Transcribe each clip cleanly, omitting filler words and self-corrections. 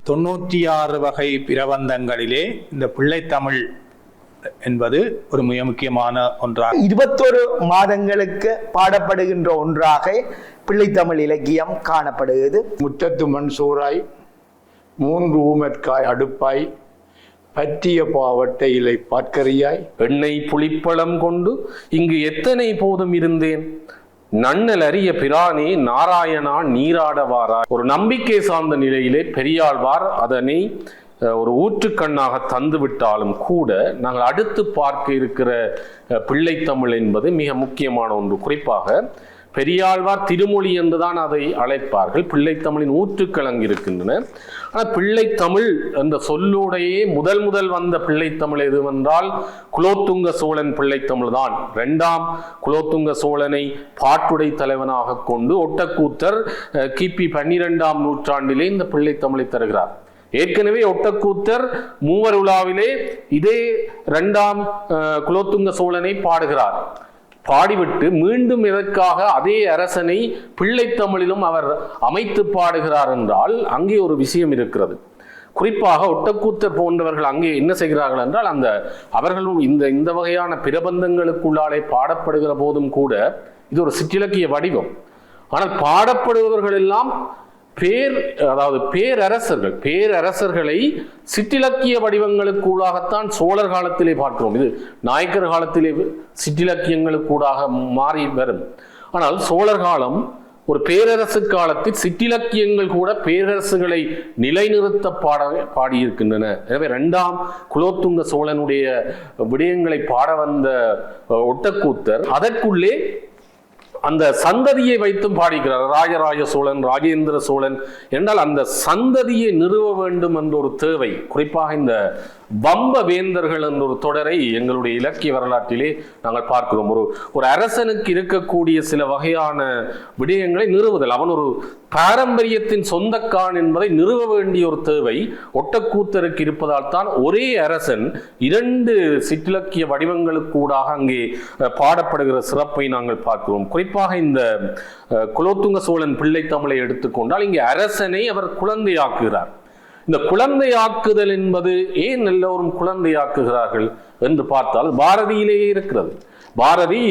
96 வகை பிரபந்தங்களிலே இந்த பிள்ளைத்தமிழ் என்பது ஒரு மிக முக்கியமான ஒன்றாக 21 மாதங்களுக்கு பாடப்படுகின்ற ஒன்றாக பிள்ளைத்தமிழ் இலக்கியம் காணப்படுகிறது. முற்றத்து மண் சோறாய் 3 ஊமற்காய் அடுப்பாய் பற்றிய பாவட்டை இலை பாற்கரியாய் எண்ணெய் புளிப்பழம் கொண்டு இங்கு எத்தனை போதும் இருந்தேன், நன்னல் அறிய பிரானே நாராயணா நீராடவாரா. ஒரு நம்பிக்கை சார்ந்த நிலையிலே பெரியாழ்வார் அதனை ஒரு ஊற்றுக்கண்ணாக தந்து விட்டாலும் கூட நாங்கள் அடுத்து பார்க்க இருக்கிற பிள்ளைத்தமிழ் என்பது மிக முக்கியமான ஒன்று. குறிப்பாக பெரியாழ்வார் திருமொழி என்றுதான் அதை அழைப்பார்கள். பிள்ளைத்தமிழின் ஊற்றுக்கள் இருக்கின்றன. ஆனால் பிள்ளைத்தமிழ் என்ற சொல்லோடையே முதல் வந்த பிள்ளைத்தமிழ் எதுவென்றால் குலோத்துங்க சோழன் பிள்ளைத்தமிழ் தான். 2ஆம் குலோத்துங்க சோழனை பாட்டுடை தலைவனாக கொண்டு ஒட்டக்கூத்தர் கிபி 12ஆம் நூற்றாண்டிலே இந்த பிள்ளைத்தமிழை தருகிறார். ஏற்கனவே ஒட்டக்கூத்தர் மூவர் உலாவிலே இதே 2ஆம் குலோத்துங்க சோழனை பாடுகிறார். பாடிவிட்டு மீண்டும் இதற்காக அதே அரசனை பிள்ளைத்தமிழிலும் அவர் அமைத்து பாடுகிறார் என்றால் அங்கே ஒரு விஷயம் இருக்கிறது. குறிப்பாக ஒட்டக்கூத்தர் போன்றவர்கள் அங்கே என்ன செய்கிறார்கள் என்றால் அவர்களும் இந்த வகையான பிரபந்தங்களுக்குள்ளாலே பாடப்படுகிற போதும் கூட இது ஒரு சிற்றிலக்கிய வடிவம். ஆனால் பாடப்படுபவர்கள் எல்லாம் பேரரசர்களை சிற்றிலக்கிய வடிவங்களுக்கூடாகத்தான் சோழர் காலத்திலே பார்க்கிறோம். இது நாயக்கர் காலத்திலே சிற்றிலக்கியங்களுக்கூடாக மாறி வரும். ஆனால் சோழர் காலம் ஒரு பேரரசு காலத்தில் சிற்றிலக்கியங்கள் கூட பேரரசுகளை நிலைநிறுத்த பாடியிருக்கின்றன. எனவே 2ஆம் குலோத்துங்க சோழனுடைய விடயங்களை பாட வந்த ஒட்டக்கூத்தர் அதற்குள்ளே அந்த சந்ததியை வைத்தும் பாடிக்கிறார். ராஜராஜ சோழன், ராஜேந்திர சோழன் என்றால் அந்த சந்ததியை நிறுவ வேண்டும் என்ற ஒரு தேவை. குறிப்பாக இந்த வம்ப வேந்தர்கள் என்ற ஒரு தொடரை எங்களுடைய இலக்கிய வரலாற்றிலே நாங்கள் பார்க்கிறோம். ஒரு அரசனுக்கு இருக்கக்கூடிய சில வகையான விடயங்களை நிறுவுதல், அவன் ஒரு பாரம்பரியத்தின் சொந்தக்கான் என்பதை நிறுவ வேண்டிய ஒரு தேவை ஒட்டக்கூத்தருக்கு இருப்பதால் தான் ஒரே அரசன் 2 சிற்றிலக்கிய வடிவங்களுக்கூடாக அங்கே பாடப்படுகிற சிறப்பை நாங்கள் பார்க்கிறோம். குறிப்பாக இந்த குலோத்துங்க சோழன் பிள்ளைத்தமிழை எடுத்துக்கொண்டால் இங்கே அரசனை அவர் குழந்தையாக்குகிறார். இந்த குழந்தையாக்குதல் என்பது ஏன் எல்லோரும் குழந்தையாக்குகிறார்கள் என்று பார்த்தால் பாரதியிலேயே இருக்கிறது. பாரதி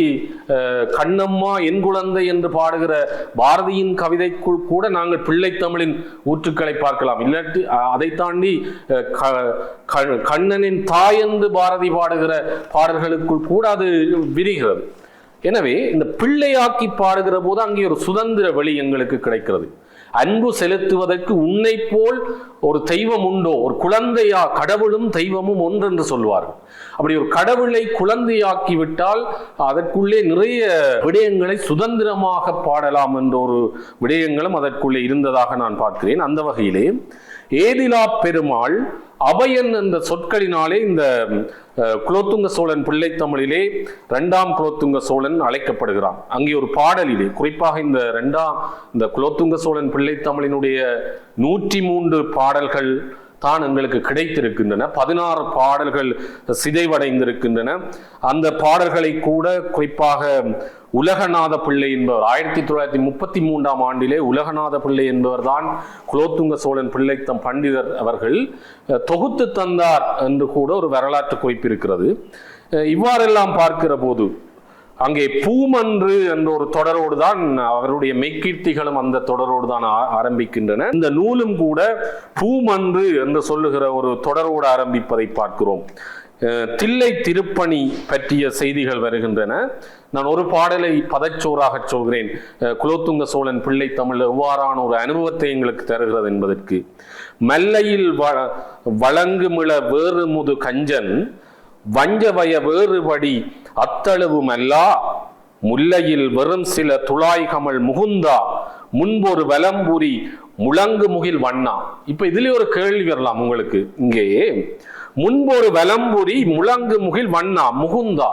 கண்ணம்மா என் குழந்தை என்று பாடுகிற பாரதியின் கவிதைக்குள் கூட நாங்கள் பிள்ளைத்தமிழின் ஊற்றுக்களை பார்க்கலாம். இல்லாட்டி அதை தாண்டி கண்ணனின் தாய் என்று பாரதி பாடுகிற பாடல்களுக்குள் கூட அது விரிகிறது. எனவே இந்த பிள்ளையாக்கி பாடுகிற போது அங்கே ஒரு சுதந்திர வழி எங்களுக்கு கிடைக்கிறது. அன்பு செலுத்துவதற்கு உன்னை போல் ஒரு தெய்வம் உண்டோ, ஒரு குழந்தையா, கடவுளும் தெய்வமும் ஒன்று என்று சொல்வார்கள். அப்படி ஒரு கடவுளை குழந்தையாக்கி விட்டால் அதற்குள்ளே நிறைய விடயங்களை சுதந்திரமாக பாடலாம் என்ற ஒரு விடயங்களும் அதற்குள்ளே இருந்ததாக நான் பார்க்கிறேன். அந்த வகையிலே ஏதிலா பெருமாள் அபயன் என்ற சொற்களினாலே இந்த குலோத்துங்க சோழன் பிள்ளைத்தமிழிலே 2ஆம் குலோத்துங்க சோழன் அழைக்கப்படுகிறான். அங்கே ஒரு பாடலிலே குறிப்பாக இந்த குலோத்துங்க சோழன் பிள்ளைத்தமிழினுடைய 103 பாடல்கள் தான் எங்களுக்கு கிடைத்திருக்கின்றன. 16 பாடல்கள் சிதைவடைந்திருக்கின்றன. அந்த பாடல்களை கூட குறிப்பாக உலகநாத பிள்ளை என்பவர் 1933ஆம் ஆண்டிலே உலகநாத பிள்ளை என்பவர் தான் குலோத்துங்க சோழன் பிள்ளைத்தம் பண்டிதர் அவர்கள் தொகுத்து தந்தார் என்று கூட ஒரு வரலாற்று குறிப்பு இருக்கிறது. இவ்வாறெல்லாம் பார்க்கிற போது அங்கே பூமன்று என்ற ஒரு தொடரோடு தான் அவருடைய மெய்கீர்த்திகளும் அந்த தொடரோடு தான் ஆரம்பிக்கின்றன. இந்த நூலும் கூட பூமன்று என்று சொல்லுகிற ஒரு தொடரோடு ஆரம்பிப்பதை பார்க்கிறோம். தில்லை திருப்பணி பற்றிய செய்திகள் வருகின்றன. நான் ஒரு பாடலை பதச்சோறாக சொல்கிறேன். குலோத்துங்க சோழன் பிள்ளைத்தமிழ் எவ்வாறான ஒரு அனுபவத்தை எங்களுக்கு தருகிறது என்பதற்கு. மல்லையில் வழங்குமிள வேறு முது கஞ்சன் வஞ்சவய வேறுபடி அத்தளவுமல்லா முல்லையில் வெறும் சில துளாய் கமல் முகுந்தா முன்பொரு வலம்புரி முழங்கு முகில் வண்ணா. இப்ப இதுல ஒரு கேள்வி வரலாம் உங்களுக்கு. இங்கே முன்பொரு வலம்புரி முழங்கு முகில் வண்ணா முகுந்தா,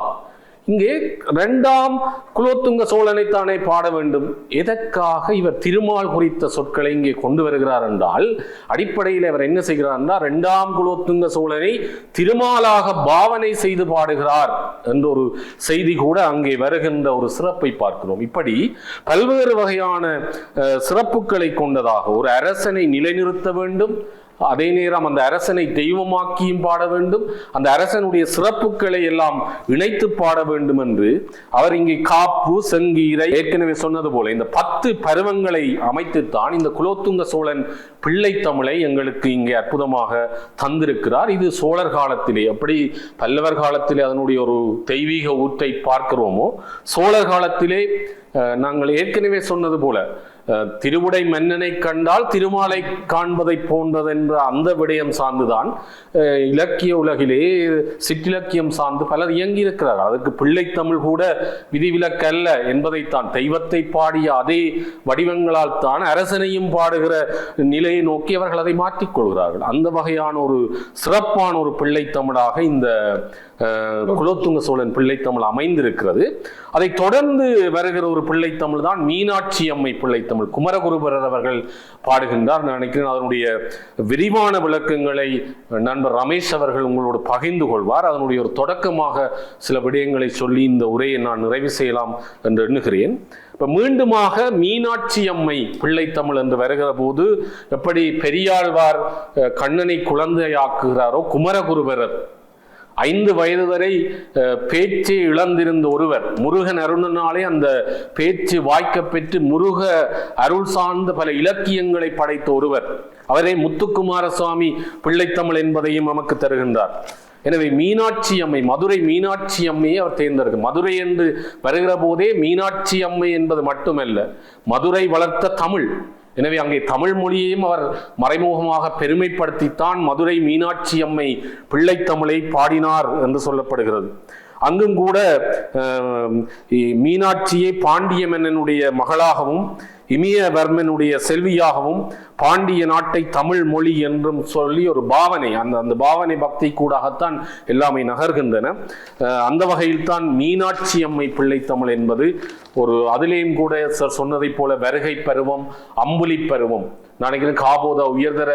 இங்கே 2ஆம் குலோத்துங்க சோழனைத்தானே பாட வேண்டும். எதற்காக இவர் திருமால் குறித்த சொற்களை இங்கே கொண்டு வருகிறார் என்றால் அடிப்படையில் அவர் என்ன செய்கிறார் என்றால் 2ஆம் குலோத்துங்க சோழனை திருமாலாக பாவனை செய்து பாடுகிறார் என்ற ஒரு செய்தி கூட அங்கே வருகின்ற ஒரு சிறப்பை பார்க்கிறோம். இப்படி பல்வேறு வகையான சிறப்புகளை கொண்டதாக ஒரு அரசனை நிலைநிறுத்த வேண்டும், அதே நேரம் அந்த அரசனை தெய்வமாக்கியும் பாட வேண்டும், அந்த அரசனுடைய சிறப்புகளை எல்லாம் இணைத்து பாட வேண்டும் என்று அவர் இங்கே காப்பு, செங்கீரை ஏற்கனவே சொன்னது போல இந்த 10 பருவங்களை அமைத்துத்தான் இந்த குலோத்துங்க சோழன் பிள்ளை தமிழை எங்களுக்கு இங்கே அற்புதமாக தந்திருக்கிறார். இது சோழர் காலத்திலே எப்படி பல்லவர் காலத்திலே அதனுடைய ஒரு தெய்வீக ஊற்றை பார்க்கிறோமோ, சோழர் காலத்திலே நாங்கள் ஏற்கனவே சொன்னது போல திருவுடை மன்னனை கண்டால் திருமாலை காண்பதை போன்றது என்ற அந்த விடயம் சார்ந்துதான் இலக்கிய உலகிலே சிற்றிலக்கியம் சார்ந்து பலர் இயங்கி இருக்கிறார்கள். அதுக்கு பிள்ளைத்தமிழ் கூட விதிவிலக்கல்ல என்பதைத்தான், தெய்வத்தை பாடிய அதே வடிவங்களால் தான் அரசனையும் பாடுகிற நிலையை நோக்கி அவர்கள் அதை மாற்றிக்கொள்கிறார்கள். அந்த வகையான ஒரு சிறப்பான ஒரு பிள்ளைத்தமிழாக இந்த குலோத்துங்க சோழன் பிள்ளைத்தமிழ் அமைந்திருக்கிறது. அதை தொடர்ந்து வருகிற ஒரு பிள்ளைத்தமிழ் தான் மீனாட்சி அம்மை பிள்ளைத்தமிழ். குமரகுருபரர் அவர்கள் பாடுகின்றார். நான் நினைக்கிறேன் அதனுடைய விரிவான விளக்கங்களை நண்பர் ரமேஷ் அவர்கள் உங்களோடு பகிர்ந்து கொள்வார். அதனுடைய ஒரு தொடக்கமாக சில விடயங்களை சொல்லி இந்த உரையை நான் நிறைவு செய்யலாம் என்று எண்ணுகிறேன். இப்ப மீண்டுமாக மீனாட்சி அம்மை பிள்ளைத்தமிழ் என்று வருகிற போது எப்படி பெரியாழ்வார் கண்ணனை குழந்தையாக்குகிறாரோ, குமரகுருபரர் 5 வயது வரை பேச்சை இழந்திருந்த ஒருவர் முருகன் அருணனாலே அந்த பேச்சு வாய்க்க பெற்று முருக அருள் சார்ந்த பல இலக்கியங்களை படைத்த ஒருவர், அவரே முத்துக்குமாரசுவாமி பிள்ளைத்தமிழ் என்பதையும் நமக்கு தருகின்றார். எனவே மீனாட்சி அம்மை, மதுரை மீனாட்சி அம்மையை அவர் தேர்ந்தெடுக்க, மதுரை என்று வருகிற போதே மீனாட்சி அம்மை என்பது மட்டுமல்ல, மதுரை வளர்த்த தமிழ். எனவே அங்கே தமிழ் மொழியையும் அவர் மறைமுகமாக பெருமைப்படுத்தித்தான் மதுரை மீனாட்சி அம்மை பிள்ளைத்தமிழை பாடினார் என்று சொல்லப்படுகிறது. அங்கும் கூட மீனாட்சியை பாண்டிய மன்னனுடைய மகளாகவும் இமயவர்மனுடைய செல்வியாகவும் பாண்டிய நாட்டை தமிழ் மொழி என்றும் சொல்லி ஒரு பாவனை, அந்த பாவனை பக்தி கூடாகத்தான் எல்லாமே நகர்கின்றன. அந்த வகையில் தான் மீனாட்சி அம்மை பிள்ளைத்தமிழ் என்பது ஒரு, அதிலேயும் கூட சொன்னதை போல வருகை பருவம், அம்புலி பருவம். நினைக்கிறேன் காபோத உயர்தர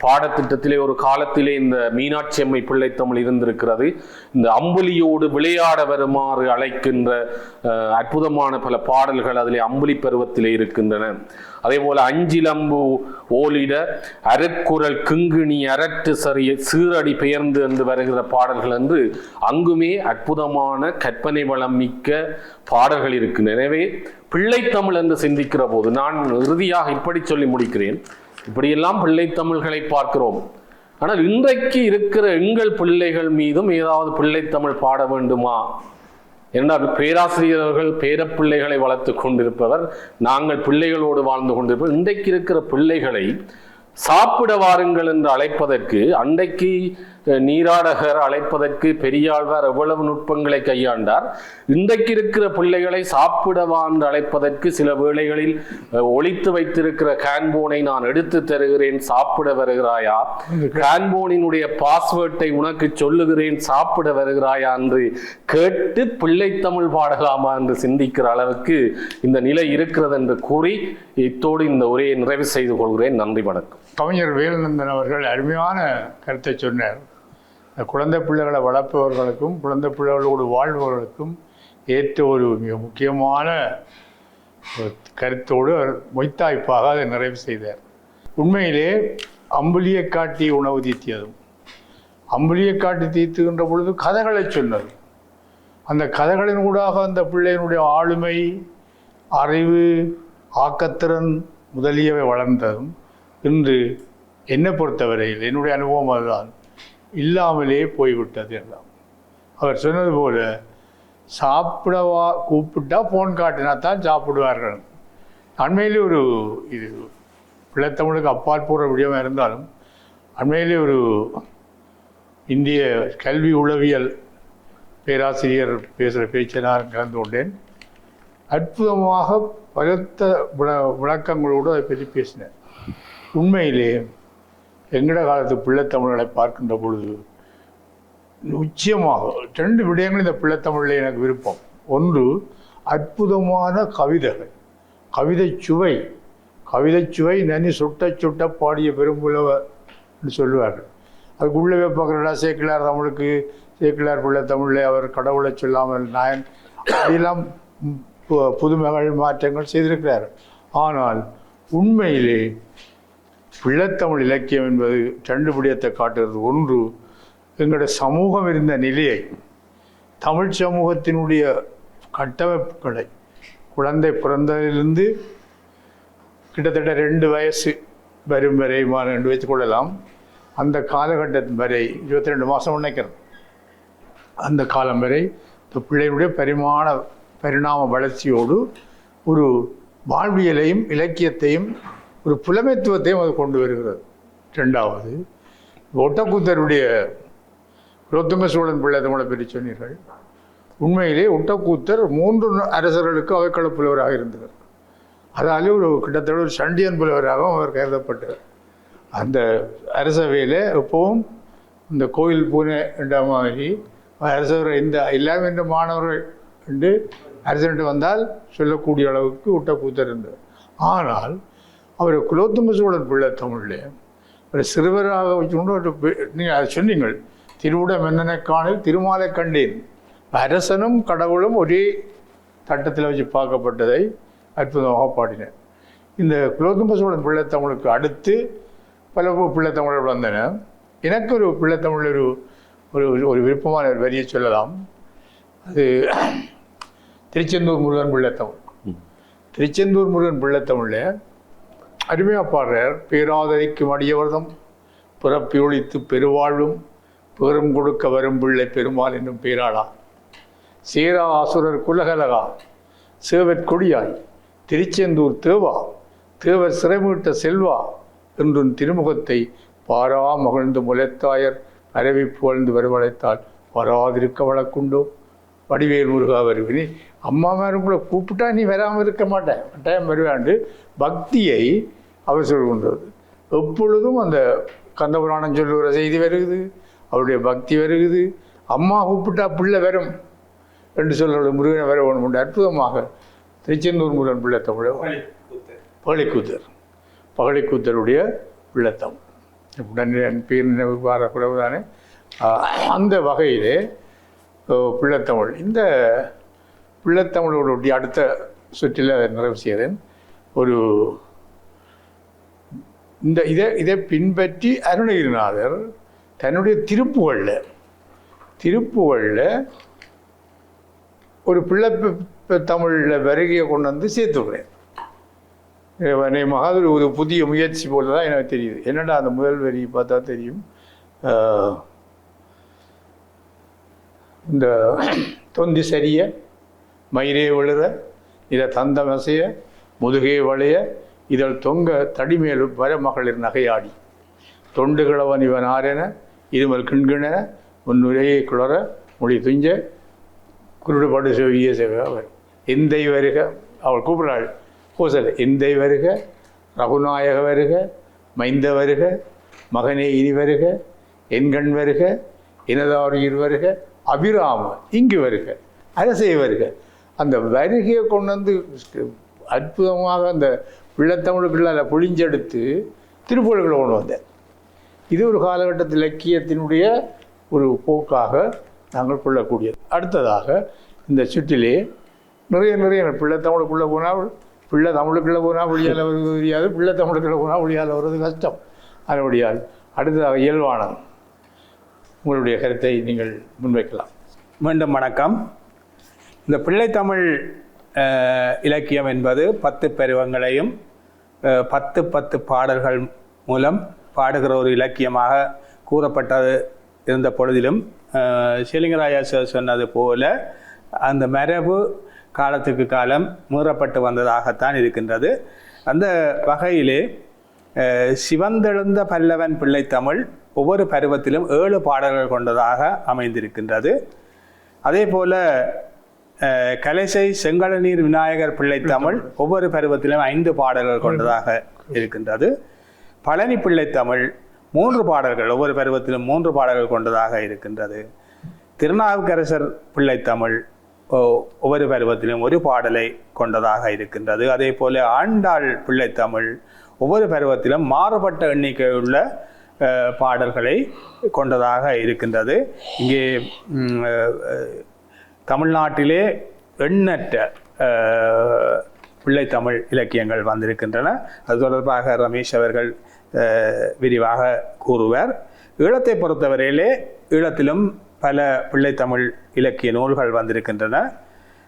பாடத்திட்டத்திலே ஒரு காலத்திலே இந்த மீனாட்சி அம்மை பிள்ளைத்தமிழ் இருந்திருக்கிறது. இந்த அம்புலியோடு விளையாட வருமாறு அழைக்கின்ற அற்புதமான பல பாடல்கள் அதிலே அம்புலி பருவத்திலே இருக்கின்றன. அதே போல அஞ்சிலம்பு ஓலிட அருக்குரல் கிங்கிணி அரட்டு சரிய சீரடி பெயர்ந்து என்று வருகிற பாடல்கள் என்று அங்குமே அற்புதமான கற்பனை வளம் மிக்க பாடல்கள் இருக்கின்றன. எனவே பிள்ளைத்தமிழ் என்று சிந்திக்கிற போது நான் இறுதியாக இப்படி சொல்லி முடிக்கிறேன். இப்படியெல்லாம் பிள்ளைத்தமிழ்களை பார்க்கிறோம். ஆனால் இன்றைக்கு இருக்கிற எங்கள் பிள்ளைகள் மீதும் ஏதாவது பிள்ளைத்தமிழ் பாட வேண்டுமா என்றால், பேராசிரியர்கள் பேரப்பிள்ளைகளை வளர்த்து கொண்டிருப்பவர், நாங்கள் பிள்ளைகளோடு வாழ்ந்து கொண்டிருப்பவர். இன்றைக்கு இருக்கிற பிள்ளைகளை சாப்பிட வாருங்கள் என்று அழைப்பதற்கு, அன்றைக்கு நீராடகர் அழைப்பதற்கு பெரியாழ்வார் எவ்வளவு நுட்பங்களை கையாண்டார். இன்றைக்கு இருக்கிற பிள்ளைகளை சாப்பிடவா என்று அழைப்பதற்கு சில வேளைகளில் ஒளித்து வைத்திருக்கிற கேன்போனை நான் எடுத்து தருகிறேன், சாப்பிட வருகிறாயா, கேன்போனினுடைய பாஸ்வேர்டை உனக்கு சொல்லுகிறேன், சாப்பிட வருகிறாயா என்று கேட்டு பிள்ளைத்தமிழ் பாடலாமா என்று சிந்திக்கிற அளவுக்கு இந்த நிலை இருக்கிறது என்று கூறி இத்தோடு இந்த உரையை நிறைவு செய்து கொள்கிறேன். நன்றி, வணக்கம். கவிஞர் வேலுநந்தன் அவர்கள் அருமையான கருத்தை சொன்னார். குழந்தை பிள்ளைகளை வளர்ப்பவர்களுக்கும் குழந்தை பிள்ளைகளோடு வாழ்பவர்களுக்கும் ஏற்ற ஒரு மிக முக்கியமான கருத்தோடு மொய்த்தாய்ப்பாக அதை நிறைவு செய்தார். உண்மையிலே அம்புலியை காட்டி உணவு தீர்த்தியதும், அம்புலியை காட்டி தீர்த்துகின்ற பொழுது கதைகளை சொன்னது, அந்த கதைகளின் ஊடாக அந்த பிள்ளையினுடைய ஆளுமை, அறிவு, ஆக்கத்திறன் முதலியவை வளர்ந்ததும் இன்று என்னை பொறுத்தவரையில் என்னுடைய அனுபவம் அதுதான், இல்லாமலே போய்விட்டது எல்லாம். அவர் சொன்னது போல சாப்பிடவா கூப்பிட்டா ஃபோன் காட்டினா தான் சாப்பிடுவார்கள். அண்மையிலே ஒரு, இது பிள்ளைத்தமிழுக்கு அப்பால் போகிற விடயமாக இருந்தாலும், அண்மையிலே ஒரு இந்திய கல்வி உளவியல் பேராசிரியர் பேசுகிற பேச்சை நான் கலந்து கொண்டேன். அற்புதமாக பலத்த விளக்கங்களோடு அதை பற்றி பேசினேன். உண்மையிலே எங்கட காலத்து பிள்ளைத்தமிழர்களை பார்க்கின்ற பொழுது நிச்சயமாக 2 விடயங்கள் இந்த பிள்ளைத்தமிழில் எனக்கு விருப்பம். ஒன்று, அற்புதமான கவிதைகள், கவிதை சுவை நனி சுட்ட சுட்ட பாடிய பெரும்புலவர் என்று சொல்லுவார்கள். அதுக்கு உள்ளவே பார்க்குறா சேக்கிலார் தமிழுக்கு, சேக்கிலார் பிள்ளைத்தமிழில் அவர் கடவுளை சொல்லாமல் நாயன், அதெல்லாம் புதுமைகள் மாற்றங்கள் செய்திருக்கிறார். ஆனால் உண்மையிலே பிள்ளைத்தமிழ் இலக்கியம் என்பது ரெண்டு விடயத்தை காட்டுகிறது. ஒன்று, எங்களுடைய சமூகம் இருந்த நிலையை, தமிழ் சமூகத்தினுடைய கட்டமைப்புகளை, குழந்தை பிறந்ததிலிருந்து கிட்டத்தட்ட 2 வயசு வரும் வரை என்று வைத்துக்கொள்ளலாம். அந்த காலகட்டத்தின் வரை 22 மாதம் நினைக்கிறேன். அந்த காலம் வரை இந்த பிள்ளைகளுடைய பரிணாம வளர்ச்சியோடு ஒரு வாழ்வியலையும் இலக்கியத்தையும் ஒரு புலமைத்துவத்தையும் அது கொண்டு வருகிறது. ரெண்டாவது, ஒட்டக்கூத்தருடைய குலோத்துங்க சோழன் பிள்ளை தமிழை பற்றி சொன்னீர்கள். உண்மையிலே ஒட்டக்கூத்தர் 3 அரசர்களுக்கு அவைக்கள புலவராக இருந்தார். அதாலே கிட்டத்தட்ட ஒரு சண்டியன் புலவராகவும் அவர் கருதப்பட்டார். அந்த அரசவையில் எப்பவும் இந்த கோயில் பூனை என்ற மாதிரி அரசர் இந்த எல்லாமே இந்த மாணவர்கள் என்று அரசன்ட்டு வந்தால் சொல்லக்கூடிய அளவுக்கு ஒட்டக்கூத்தர் இருந்தார். ஆனால் அவர் குலோத்துங்க சோழன் பிள்ளை தமிழில் ஒரு சிறுவராக வச்சுக்கொண்டு நீங்கள் அதை சொன்னீங்கள், திருவிட மன்னனை காணில் திருமாலை கண்டேன், அரசனும் கடவுளும் ஒரே தட்டத்தில் வச்சு பார்க்கப்பட்டதை அற்புதமாக பாடினார். இந்த குலோத்துங்க சோழன் பிள்ளைத்தமிழுக்கு அடுத்து பல பிள்ளைத்தமிழர் வந்தன. எனக்கு ஒரு பிள்ளைத்தமிழ் ஒரு விருப்பமான ஒரு வரியை சொல்லலாம். அது திருச்செந்தூர் முருகன் பிள்ளைத்தமிழ். திருச்செந்தூர் முருகன் பிள்ளைத்தமிழில் அருமையாக பாடுறார். பேராதரிக்கும் அடியவர்தம் பிறப்பி ஒழித்து பெருவாழ்வும் பெரும் கொடுக்க வரும் பிள்ளை பெருமாள் என்னும் பேராளா, சேரா அசுரர் குலகலகா சேவற்கொடியாய் திருச்செந்தூர் தேவா தேவர் சிறைமீட்ட செல்வா என்றும் திருமுகத்தை பாரா மகிழ்ந்து முளைத்தாயர் அரவி புகழ்ந்து வரவழைத்தால் வராதிருக்க வழக்குண்டோ. வடிவேல் முருகா வருவினி, அம்மா மேலே கூப்பிட்டா நீ வராமல் இருக்க மாட்டேன், கட்டாயம் வருவாண்டு பக்தியை அவர் சொல்கின்றது. எப்பொழுதும் அந்த கந்தபுராணம் சொல்லுகிற செய்தி வருகுது, அவருடைய பக்தி வருகுது. அம்மா கூப்பிட்டா பிள்ளை வரும் என்று சொல்ல முருகனை வர ஒன்று உண்டு. அற்புதமாக திருச்செந்தூர் முருகன் பிள்ளைத்தமிழ் பகழிக்கூத்தருடைய பிள்ளைத்தமிழ் உடனே பேர் நினைவு பாரக்கூடவு தானே. அந்த வகையிலே பிள்ளைத்தமிழ், இந்த பிள்ளைத்தமிழோடைய அடுத்த சுற்றில் நிறைவு செய்கிறேன். இதை பின்பற்றி அருணகிரிநாதர் தன்னுடைய திருப்புகழில் ஒரு பிள்ளை தமிழில் வருகையை கொண்டு வந்து சேர்த்துக்கிறேன். ஒரு புதிய முயற்சி போல தான் எனக்கு தெரியுது. என்னடா அந்த முதல் வரி பார்த்தா தெரியும். இந்த தொந்தி சரிய மயிரே விழுற இதை தந்த மசைய முதுகே வளைய இதழ் தொங்க தடிமேல் வர மகளிர் நகையாடி தொண்டு கிழவன் இவன் ஆரென இருமல் கிண்கிண முன்னுரையை குளர மொழி துஞ்ச குருடுபாடு செவிய செவர் எந்தை வருக அவள் கூப்பிடாள் கோசல் எந்தை வருக ரகுநாயக வருக மைந்த வருக மகனே இனி வருக என்கண் வருக இனதாரியில் வருக அபிராம இங்கு வருக அரசே வருக. அந்த வருகையை கொண்டு வந்து அற்புதமாக அந்த பிள்ளைத்தமிழுக்குள்ள பொழிஞ்செடுத்து திருப்புகழ்களை கொண்டு வந்தேன். இது ஒரு காலகட்டத்தில் இலக்கியத்தினுடைய ஒரு போக்காக நாங்கள் கொள்ளக்கூடியது. அடுத்ததாக இந்த சுற்றிலே நிறைய பிள்ளைத்தமிழுக்குள்ளே போனால் தமிழுக்குள்ளே போனால் ஒளியால் வருவது தெரியாது, பிள்ளைத்தமிழுக்குள்ளே போனால் ஒளியால் வருவது கஷ்டம். அதனுடையால் அடுத்ததாக இயல்பானது உங்களுடைய கருத்தை நீங்கள் முன்வைக்கலாம். மீண்டும் வணக்கம். இந்த பிள்ளைத்தமிழ் இலக்கியம் என்பது 10 பருவங்களையும் 10 பாடல்கள் மூலம் பாடுகிற ஒரு இலக்கியமாக கூறப்பட்டது இருந்த பொழுதிலும் சிலிங்கராயா சொன்னது போல அந்த மரபு காலத்துக்கு காலம் மீறப்பட்டு வந்ததாகத்தான் இருக்கின்றது. அந்த வகையிலே சிவந்தெழுந்த பல்லவன் பிள்ளைத்தமிழ் ஒவ்வொரு பருவத்திலும் 7 பாடல்கள் கொண்டதாக அமைந்திருக்கின்றது. அதே போல கலைசை செங்கழநீர் விநாயகர் பிள்ளைத்தமிழ் ஒவ்வொரு பருவத்திலும் 5 பாடல்கள் கொண்டதாக இருக்கின்றது. பழனி பிள்ளைத்தமிழ் 3 பாடல்கள் ஒவ்வொரு பருவத்திலும் 3 பாடல்கள் கொண்டதாக இருக்கின்றது. திருநாவுக்கரசர் பிள்ளைத்தமிழ் ஒவ்வொரு பருவத்திலும் 1 பாடலை கொண்டதாக இருக்கின்றது. அதே போல ஆண்டாள் பிள்ளைத்தமிழ் ஒவ்வொரு பருவத்திலும் மாறுபட்ட எண்ணிக்கையுள்ள பாடல்களை கொண்டதாக இருக்கின்றது. இங்கே தமிழ்நாட்டிலே எண்ணற்ற பிள்ளைத்தமிழ் இலக்கியங்கள் வந்திருக்கின்றன. அது தொடர்பாக ரமேஷ் அவர்கள் விரிவாக கூறுவார். ஈழத்தை பொறுத்தவரையிலே ஈழத்திலும் பல பிள்ளைத்தமிழ் இலக்கிய நூல்கள் வந்திருக்கின்றன.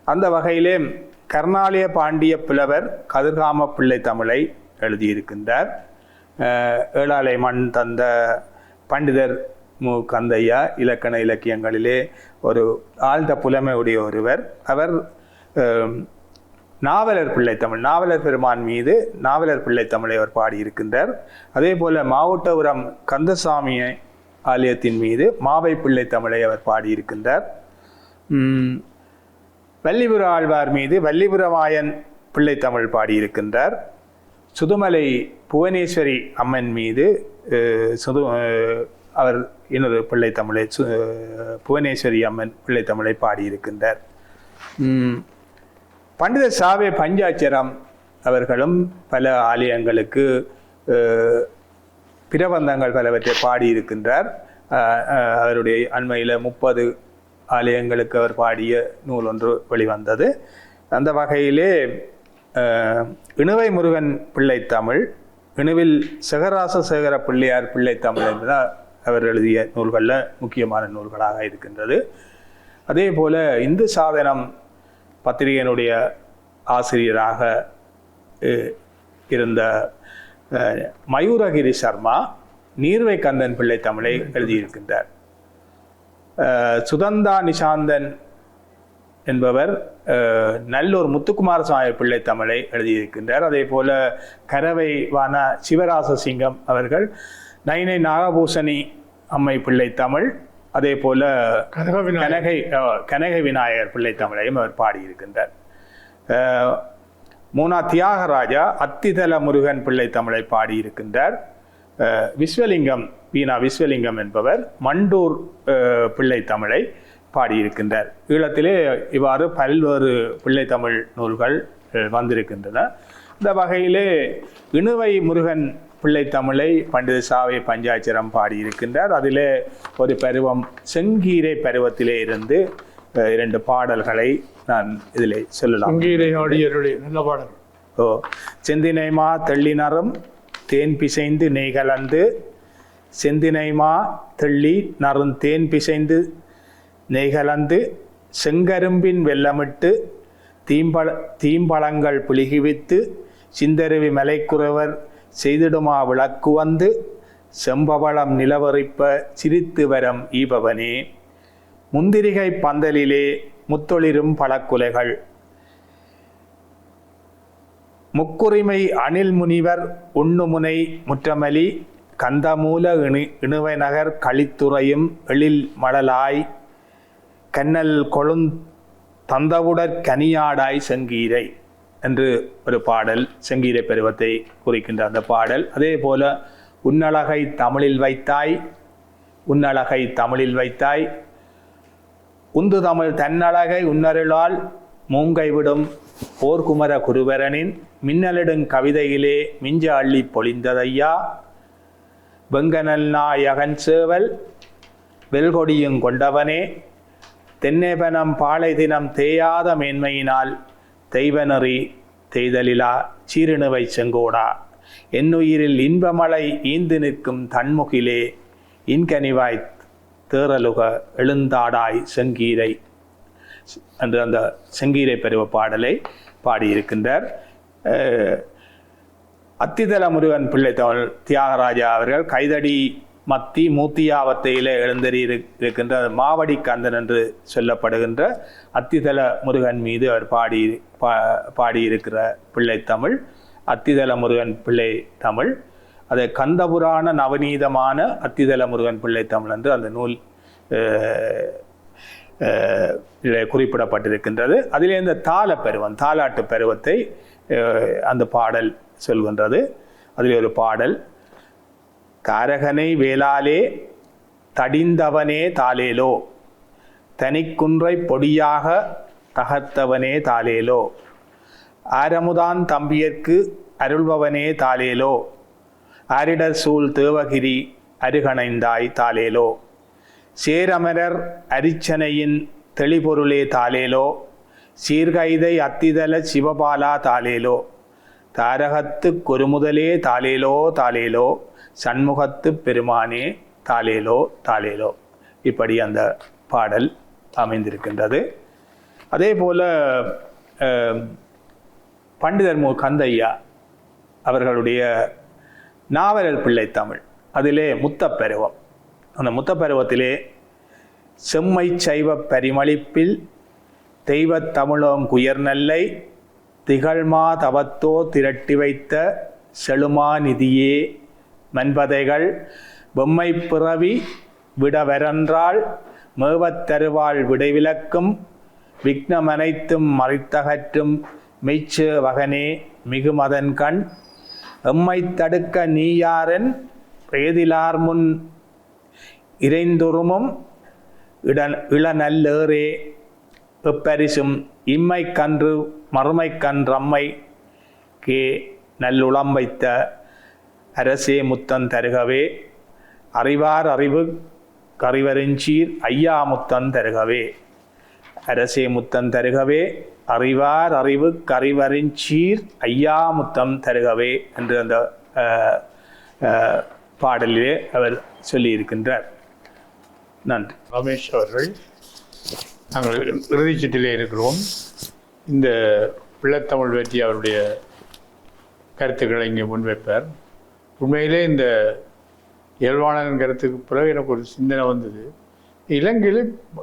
அந்த வகையிலே கர்நாலய பாண்டிய புலவர் கதிர்காம பிள்ளைத்தமிழை எழுதியிருக்கின்றார். ஏழாலை மண் தந்த பண்டிதர் மு கந்தையா இலக்கண இலக்கியங்களிலே ஒரு ஆழ்ந்த புலமையுடைய ஒருவர். அவர் நாவலர் பிள்ளைத்தமிழ், நாவலர் பெருமான் மீது நாவலர் பிள்ளைத்தமிழை அவர் பாடியிருக்கின்றார். அதே போல மாவட்டபுரம் கந்தசாமி ஆலயத்தின் மீது மாவை பிள்ளைத்தமிழை அவர் பாடியிருக்கின்றார். வல்லிபுர ஆழ்வார் மீது வல்லிபுரமாயன் பிள்ளைத்தமிழ் பாடியிருக்கின்றார். சுதுமலை புவனேஸ்வரி அம்மன் மீது அவர் இன்னொரு பிள்ளைத்தமிழை புவனேஸ்வரி அம்மன் பிள்ளைத்தமிழை பாடியிருக்கின்றார். பண்டித சாவே பஞ்சாட்சரம் அவர்களும் பல ஆலயங்களுக்கு பிரபந்தங்கள் பலவற்றை பாடியிருக்கின்றார். அவருடைய அண்மையில் 30 ஆலயங்களுக்கு அவர் பாடிய நூல் ஒன்று வெளிவந்தது. அந்த வகையிலே இணுவை முருகன் பிள்ளைத்தமிழ், இணுவில் சேகர பிள்ளையார் பிள்ளைத்தமிழ் என்பதுதான் அவர் எழுதிய நூல்களில் முக்கியமான நூல்களாக இருக்கின்றது. அதே போல இந்து சாதனம் பத்திரிகையினுடைய ஆசிரியராக இருந்த மயூரகிரி சர்மா நீர்வை கந்தன் பிள்ளைத்தமிழை எழுதியிருக்கின்றார். சுதந்தா நிசாந்தன் என்பவர் நல்லூர் முத்துக்குமார சுவாமி பிள்ளைத்தமிழை எழுதியிருக்கின்றார். அதே போல கரவை வான சிவராச சிங்கம் அவர்கள் நைனை நாகபூசணி அம்மை பிள்ளைத்தமிழ், அதே போல கனகை விநாயகர் பிள்ளைத்தமிழையும் அவர் பாடியிருக்கின்றார். மூனா தியாகராஜா அத்திதல முருகன் பிள்ளைத்தமிழை பாடியிருக்கின்றார். விஸ்வலிங்கம் வீணா விஸ்வலிங்கம் என்பவர் மண்டூர் பிள்ளைத்தமிழை பாடியிருக்கின்றார். ஈழத்திலே இவ்வாறு பல்வேறு பிள்ளைத்தமிழ் நூல்கள் வந்திருக்கின்றன. இந்த வகையிலே இணுவை முருகன் பிள்ளைத்தமிழை பண்டித சாவை பஞ்சாட்சரம் பாடியிருக்கின்றார். அதிலே ஒரு பருவம் செங்கீரை பருவத்திலே இருந்து 2 பாடல்களை நான் இதில் சொல்லலாம். நல்ல பாடல். செந்தினைமா தெள்ளினரும் தேன் பிசைந்து நெய் கலந்து, செந்தினைமா தெள்ளி நறும் தேன் பிசைந்து நெய் கலந்து, செங்கரும்பின் வெள்ளமிட்டு தீம்பழங்கள் புலிகிவித்து, சிந்தருவி மலைக்குறவர் செய்திடுமா விளக்கு வந்து, செம்பவளம் நிலவரிப்ப சிரித்து வரம் ஈபவனே, முந்திரிகை பந்தலிலே முத்தொளிரும் பழக்குலைகள், முக்குரிமை அணில் முனிவர் உண்ணுமுனை முற்றமலி, கந்தமூல இணுவை நகர் களித்துறையும் எழில் மடலாய், கண்ணல் கொழுந் தந்தவுடற் கனியாடாய் செங்கீரை என்று ஒரு பாடல் செங்கீரை பருவத்தை குறிக்கின்ற அந்த பாடல். அதே போல உன்னழகை தமிழில் வைத்தாய், உன்னழகை தமிழில் வைத்தாய், உந்து தமிழ் தன்னழகை உன்னருளால் மூங்கை விடும் போர்குமர குருவரனின் மின்னலிடும் கவிதையிலே மிஞ்ச அள்ளி பொழிந்ததையா, வெங்கனல் நாயகன் சேவல் வெல்கொடியும் கொண்டவனே, தென்னேபனம் பாலை தினம் தேயாத மேன்மையினால் தெய்வநெறி தெய்தலிலா சீரிணுவை செங்கோடா, என்னுயிரில் இன்பமலை ஈந்து நிற்கும் தன்முகிலே இன்கனிவாய் தேரலுக எழுந்தாடாய் செங்கீரை என்று அந்த செங்கீரை பருவ பாடலை பாடியிருக்கின்றார். அத்திதல முருகன் பிள்ளைத்தமிழ் தியாகராஜா அவர்கள் கைதடி மத்தி மூத்தியாவத்தையில் எழுந்தறி இருக்கின்ற மாவடி கந்தன் என்று சொல்லப்படுகின்ற அத்திதல முருகன் மீது அவர் பாடியிருக்கிற பிள்ளைத்தமிழ் அத்திதல முருகன் பிள்ளை தமிழ். அதை கந்தபுராண நவநீதமான அத்திதல முருகன் பிள்ளைத்தமிழ் என்று அந்த நூல் குறிப்பிடப்பட்டிருக்கின்றது. அதிலே இந்த தாலாட்டு பருவத்தை அந்த பாடல் சொல்கின்றது. அதில் ஒரு பாடல், காரகனை வேளாலே தடிந்தவனே தாலேலோ, தனிக்குன்றை பொடியாக தகர்த்தவனே தாலேலோ, ஆரமுதான் தம்பியர்க்கு அருள்பவனே தாலேலோ, ஆரிடர் சூழ் தேவகிரி அருகணைந்தாய் தாலேலோ, சேரமரர் அரிச்சனையின் தெளிபொருளே தாலேலோ, சீர்கைதை அத்திதல சிவபாலா தாளேலோ, தாரகத்து கொருமுதலே தாளேலோ தாளேலோ, சண்முகத்து பெருமானே தாளேலோ தாளேலோ. இப்படி அந்த பாடல் அமைந்திருக்கின்றது. அதே போல பண்டிதர் மு கந்தையா அவர்களுடைய நாவலர் பிள்ளைத்தமிழ், அதிலே முத்தப்பருவம். அந்த முத்தப்பருவத்திலே செம்மை சைவ பரிமளிப்பில் தெய்வத் தமிழோங்குயர் நல்லை திகழ்மா தவத்தோ திரட்டி வைத்த செழுமா நிதியே மன்பதைகள் பொம்மை பிறவி விடவரென்றால் மேவத் தருவாள் விடைவிலக்கும் விக்னமனைத்தும் மறைத்தகற்றும் மெய்ச்சு வகனே மிகுமதன் கண் எம்மை தடுக்க நீயாரன் ஏதிலார் முன் இறைந்துருமும் இளநல்லேறே எப்பரிசும் இம்மை கன்று மறுமை கன்றம்மை கே நல்லுளம் வைத்த அரசே முத்தன் தருகவே அறிவார் அறிவு கறிவரிஞ்சீர் ஐயா முத்தன் தருகவே. அரசே முத்தன் தருகவே அறிவார் அறிவு கறிவரிஞ்சீர் ஐயா முத்தம் தருகவே என்று அந்த பாடலிலே அவர் சொல்லியிருக்கின்றார். நன்றி. ரமேஷ் அவர்கள், நாங்கள் இறுதிச்சீட்டிலே இருக்கிறோம். இந்த பிள்ளைத்தமிழ் பற்றி அவருடைய கருத்துக்களை இங்கே முன்வைப்பார். உண்மையிலே இந்த இயல்பானன் கருத்துக்கு பிறகு எனக்கு ஒரு சிந்தனை வந்தது. இலங்கையில்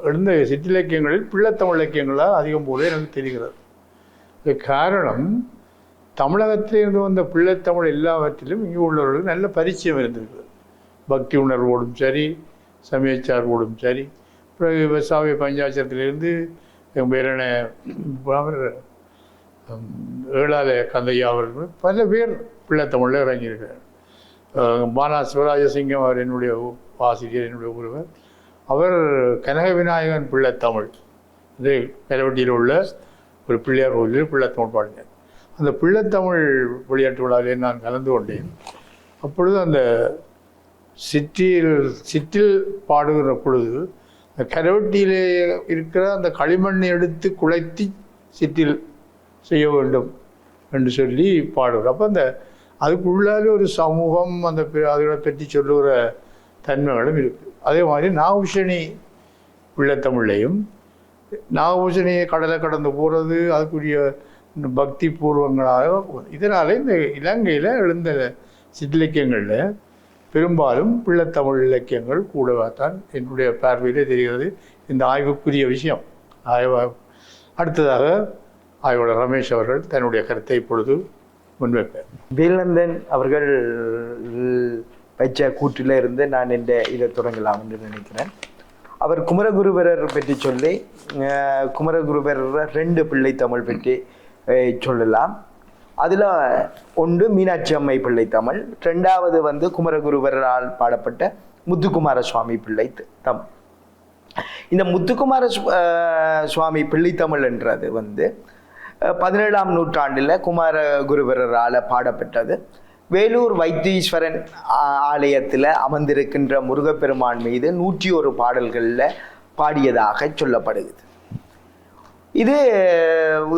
எழுந்த சிற்றிலக்கியங்களில் பிள்ளைத்தமிழ் இலக்கியங்களால் அதிகம் போல எனக்கு தெரிகிறது. இது காரணம், தமிழகத்திலிருந்து வந்த பிள்ளைத்தமிழ் எல்லாவற்றிலும் இங்கே உள்ளவர்களுக்கு நல்ல பரிச்சயம் இருந்திருக்கிறது. பக்தி உணர்வோடும் சரி, சமயச்சார்போடும் சரி. பிறகு விவசாய பஞ்சாட்சரத்திலிருந்து வேறென ஏழால கந்தையா அவர்கள் பல பேர் பிள்ளைத்தமிழில் இறங்கியிருக்கிறார். பானா சிவராஜசிங்கம் அவர் என்னுடைய ஆசிரியர், என்னுடைய ஒருவர். அவர் கனக விநாயகன் பிள்ளைத்தமிழ், இது கரவட்டியில் உள்ள ஒரு பிள்ளையார் கோயிலில் பிள்ளைத்தமிழ் பாடினார். அந்த பிள்ளைத்தமிழ் விளையாட்டு விழாவிலே நான் கலந்து கொண்டேன். அப்பொழுது அந்த சிற்றில் பாடுகிற பொழுது அந்த கரவட்டியிலே இருக்கிற அந்த களிமண்ணை எடுத்து குழைத்தி சிற்றில் செய்ய வேண்டும் என்று சொல்லி பாடுவார். அப்போ அந்த அதுக்குள்ளாலே ஒரு சமூகம், அந்த அதை பற்றி சொல்லுகிற தன்மைகளும் இருக்குது. அதே மாதிரி நாகூஷணி பிள்ளைத்தமிழையும், நாகூஷணியை கடலை கடந்து போகிறது, அதுக்குரிய பக்தி பூர்வங்களாக. இதனால இந்த இலங்கையில் எழுந்த சிற்றிலக்கியங்களில் பெரும்பாலும் பிள்ளைத்தமிழ் இலக்கியங்கள் கூடவாத்தான் என்னுடைய பார்வையிலே தெரிகிறது. இந்த ஆய்வுக்குரிய விஷயம். அடுத்ததாக ஆய்வாளர் ரமேஷ் அவர்கள் தன்னுடைய கருத்தை இப்பொழுது முன்வைப்பார். வேலந்தன் அவர்கள் வைச்ச கூற்றில இருந்து நான் இந்த இதை தொடங்கலாம் என்று நினைக்கிறேன். அவர் குமரகுருபரர் பற்றி சொல்லி, குமரகுருபரர் 2 பிள்ளைத்தமிழ் பற்றி சொல்லலாம். அதில் ஒன்று மீனாட்சி அம்மை பிள்ளைத்தமிழ், 2வது குமரகுருபரால் பாடப்பட்ட முத்துக்குமார சுவாமி பிள்ளைத்தமிழ். இந்த முத்துக்குமார சுவாமி பிள்ளைத்தமிழ் என்றது 17ஆம் நூற்றாண்டில் குமாரகுருபரால் பாடப்பட்டது. வேலூர் வைத்தீஸ்வரன் ஆலயத்தில் அமர்ந்திருக்கின்ற முருகப்பெருமான் மீது 101 பாடல்களில் பாடியதாக சொல்லப்படுகிறது. இது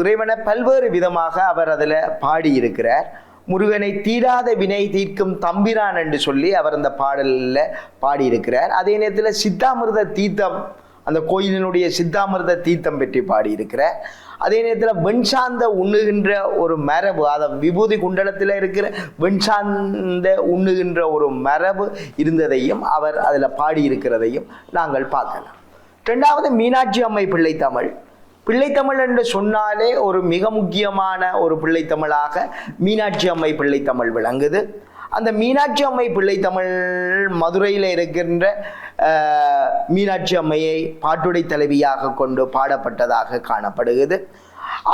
இறைவனை பல்வேறு விதமாக அவர் அதில் பாடியிருக்கிறார். முருகனை தீராத வினை தீர்க்கும் தம்பிரான் என்று சொல்லி அவர் அந்த பாடலில் பாடியிருக்கிறார். அதே நேரத்தில் சித்தாமிர்த தீர்த்தம், அந்த கோயிலினுடைய சித்தாமிர்த தீர்த்தம் பற்றி பாடியிருக்கிறார். அதே நேரத்தில் வெண்சாந்த உண்ணுகின்ற ஒரு மரபு, அதை விபூதி குண்டலத்தில் இருக்கிற வெண்சாந்த உண்ணுகின்ற ஒரு மரபு இருந்ததையும் அவர் அதில் பாடியிருக்கிறதையும் நாங்கள் பார்க்கலாம். 2வது மீனாட்சி அம்மை பிள்ளைத்தமிழ். பிள்ளைத்தமிழ் என்று சொன்னாலே ஒரு மிக முக்கியமான ஒரு பிள்ளைத்தமிழாக மீனாட்சி அம்மை பிள்ளைத்தமிழ் விளங்குது. அந்த மீனாட்சி அம்மை பிள்ளைத்தமிழ் மதுரையில் இருக்கின்ற மீனாட்சி அம்மையை பாட்டுடை தலைவியாக கொண்டு பாடப்பட்டதாக காணப்படுகிறது.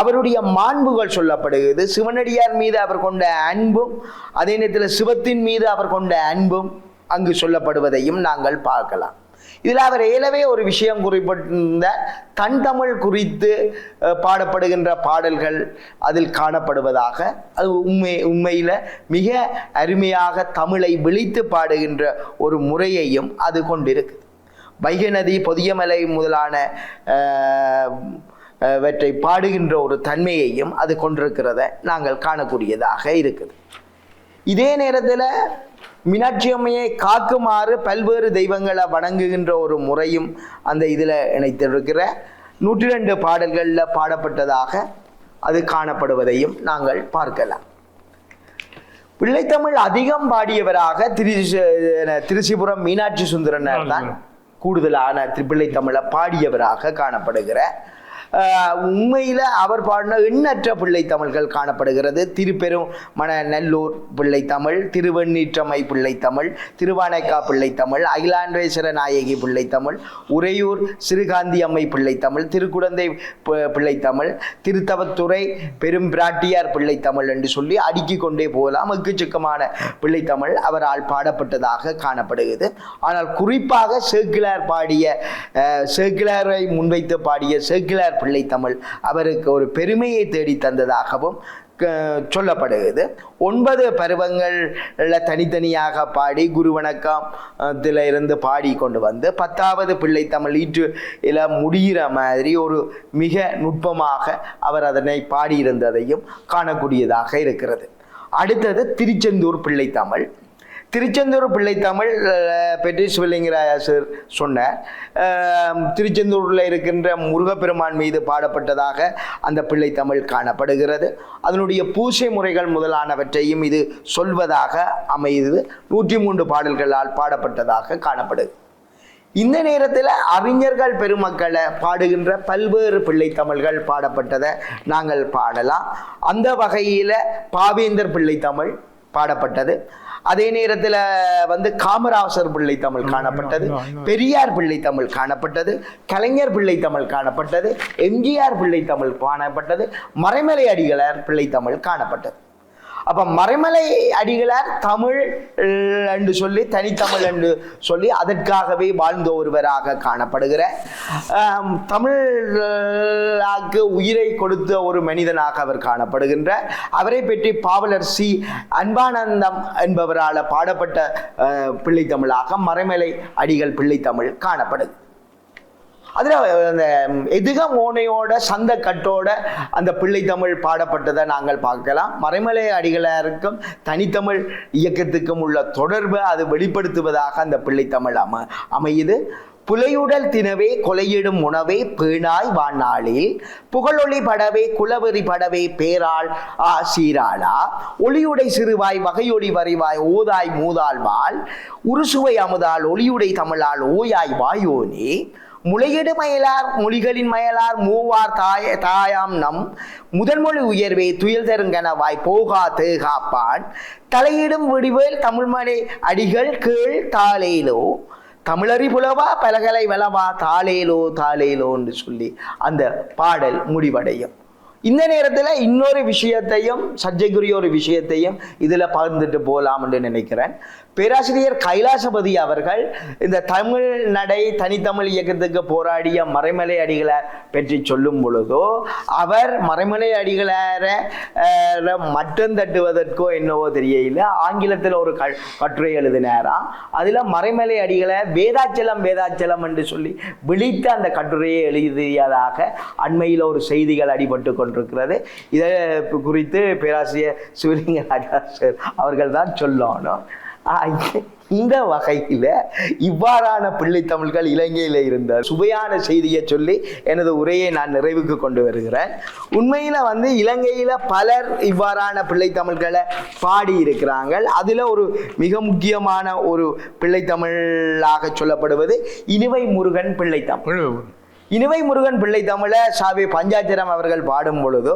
அவருடைய மாண்புகள் சொல்லப்படுகிறது. சிவனடியார் மீது அவர் கொண்ட அன்பும், அதே நேரத்தில் சிவத்தின் மீது அவர் கொண்ட அன்பும் அங்கு சொல்லப்படுவதையும் நாங்கள் பார்க்கலாம். இதில் அவர் ஏலவே ஒரு விஷயம் குறிப்பிட்டிருந்த தன் தமிழ் குறித்து பாடப்படுகின்ற பாடல்கள் அதில் காணப்படுவதாக, அது உண்மையில் மிக அருமையாக தமிழை விழித்து பாடுகின்ற ஒரு முறையையும் அது கொண்டிருக்கு. வைகை நதி, பொதியமலை முதலான வற்றை பாடுகின்ற ஒரு தன்மையையும் அது கொண்டிருக்கிறத நாங்கள் காணக்கூடியதாக இருக்குது. இதே நேரத்தில் மீனாட்சி அம்மையை காக்குமாறு பல்வேறு தெய்வங்களை வணங்குகின்ற ஒரு முறையும் அந்த இதில் இணைத்திருக்கிற 102 பாடல்களில் பாடப்பட்டதாக அது காணப்படுவதையும் நாங்கள் பார்க்கலாம். பிள்ளைத்தமிழ் அதிகம் பாடியவராக திருச்சிபுரம் மீனாட்சி சுந்தரனார் தான் கூடுதலான பிள்ளைத்தமிழை பாடியவராக காணப்படுகிற. உண்மையில் அவர் பாடின எண்ணற்ற பிள்ளைத்தமிழ்கள் காணப்படுகிறது. திருப்பெருமநல்லூர் பிள்ளைத்தமிழ், திருவெண்ணீற்றமை பிள்ளைத்தமிழ், திருவானைக்கா பிள்ளைத்தமிழ், அகிலாண்டேஸ்வர நாயகி பிள்ளைத்தமிழ், உறையூர் சிறுகாந்தி அம்மை பிள்ளைத்தமிழ், திருக்குடந்தை பிள்ளைத்தமிழ், திருத்தவத்துறை பெரும் பிராட்டியார் பிள்ளைத்தமிழ் என்று சொல்லி அடுக்கி கொண்டே போகலாம். எக்கச்சக்கமான பிள்ளைத்தமிழ் அவரால் பாடப்பட்டதாக காணப்படுகிறது. ஆனால் குறிப்பாக சேக்கிழார் பாடிய சேக்கிழாரை முன்வைத்து பாடிய சேக்கிழார் பிள்ளைத்தமிழ் அவருக்கு ஒரு பெருமையை தேடி தந்ததாகவும் சொல்லப்படுகிறது. 9 பருவங்கள்ல தனித்தனியாக பாடி குரு வணக்கத்தில் இருந்து பாடி கொண்டு வந்து 10வது பிள்ளைத்தமிழ் ஈற்றுல முடிகிற மாதிரி ஒரு மிக நுட்பமாக அவர் அதனை பாடியிருந்ததையும் காணக்கூடியதாக இருக்கிறது. அடுத்தது திருச்செந்தூர் பிள்ளைத்தமிழ். திருச்செந்தூர் பிள்ளைத்தமிழ் பற்றி சிவலிங்கராயர் சொன்னார். திருச்செந்தூரில் இருக்கின்ற முருகப்பெருமான் மீது பாடப்பட்டதாக அந்த பிள்ளைத்தமிழ் காணப்படுகிறது. அதனுடைய பூசை முறைகள் முதலானவற்றையும் இது சொல்வதாக அமைது 103 பாடல்களால் பாடப்பட்டதாக காணப்படுது. இந்த நேரத்தில் அறிஞர்கள் பெருமக்களை பாடுகின்ற பல்வேறு பிள்ளைத்தமிழ்கள் பாடப்பட்டதை நாங்கள் பாடலாம். அந்த வகையில் பாவேந்தர் பிள்ளைத்தமிழ் பாடப்பட்டது. அதே நேரத்தில் காமராசர் பிள்ளைத்தமிழ் காணப்பட்டது, பெரியார் பிள்ளைத்தமிழ் காணப்பட்டது, கலைஞர் பிள்ளைத்தமிழ் காணப்பட்டது, எம்ஜிஆர் பிள்ளைத்தமிழ் காணப்பட்டது, மறைமலை அடிகளார் பிள்ளைத்தமிழ் காணப்பட்டது. அப்போ மறைமலை அடிகளார் தமிழ் என்று சொல்லி தனித்தமிழ் என்று சொல்லி அதற்காகவே வாழ்ந்த ஒருவராக காணப்படுகிற, தமிழுக்கு உயிரை கொடுத்த ஒரு மனிதனாக அவர் காணப்படுகின்ற. அவரை பற்றி பாவலர் சி அன்பானந்தம் என்பவரால் பாடப்பட்ட பிள்ளைத்தமிழாக மறைமலை அடிகள் பிள்ளைத்தமிழ் காணப்படுது. அதில் அந்த எதுக மோனையோட சந்த கட்டோட அந்த பிள்ளைத்தமிழ் பாடப்பட்டதை நாங்கள் பார்க்கலாம். மறைமலை அடிகளாருக்கும் தனித்தமிழ் இயக்கத்துக்கும் உள்ள தொடர்பை அது வெளிப்படுத்துவதாக அந்த பிள்ளைத்தமிழ் அமையுது. புலையுடல் தினவே கொலையிடும் உணவே பேணாய் வாழ்நாளில் புகழொளி படவே குலவெறி படவே பேராள் சீராளா ஒளியுடை சிறுவாய் வகையொளி வரிவாய் ஓதாய் மூதாள்வாள் உருசுவை அமுதால் ஒளியுடை தமிழால் ஓயாய் வாயோனே முளையிடு மயலார் மொழிகளின் மயலார் மூவார் தாயாம் நம் முதன்மொழி உயர்வே துயல் தருங்கனவாய் போகா தேகாப்பான் தலையிடும் விடிவேல் தமிழ்மலை அடிகள் கீழ் தாளேலோ தமிழறி புலவா பலகலை வளவா தாளேலோ தாளேலோ என்று சொல்லி அந்த பாடல் முடிவடையும். இந்த நேரத்தில் இன்னொரு விஷயத்தையும் சர்ச்சைக்குரிய ஒரு விஷயத்தையும் இதில் பகிர்ந்துட்டு போகலாம் என்று நினைக்கிறேன். பேராசிரியர் கைலாசபதி அவர்கள் இந்த தமிழ் நடை தனித்தமிழ் இயக்கத்துக்கு போராடிய மறைமலை அடிகளார் பற்றி சொல்லும் பொழுதோ அவர் மறைமலை அடிகளாரை மட்டம் தட்டுவதற்கோ என்னவோ தெரியல ஆங்கிலத்தில் ஒரு கட்டுரை எழுதினாராம். அதில் மறைமலை அடிகளார் வேதாச்சலம் என்று சொல்லி விழித்து அந்த கட்டுரையை எழுதியதாக அண்மையில் ஒரு செய்திகள் அடிபட்டு கொண்டிருக்கிறது. இதை குறித்து பேராசிரியர் சிவலிங்கராஜா அவர்கள் தான் சொல்லணும். இந்த வகையில் இவ்வாறான பிள்ளைத்தமிழ்கள் இலங்கையில் இருந்த சுவையான செய்தியை சொல்லி எனது உரையை நான் நிறைவுக்கு கொண்டு வருகிறேன். உண்மையில் இலங்கையில் பலர் இவ்வாறான பிள்ளைத்தமிழ்களை பாடி இருக்கிறாங்க. அதில் ஒரு மிக முக்கியமான ஒரு பிள்ளைத்தமிழாக சொல்லப்படுவது இனிவை முருகன் பிள்ளைத்தமிழ். இனிவை முருகன் பிள்ளைத்தமிழை சாவி பஞ்சாச்சரம் அவர்கள் பாடும் பொழுது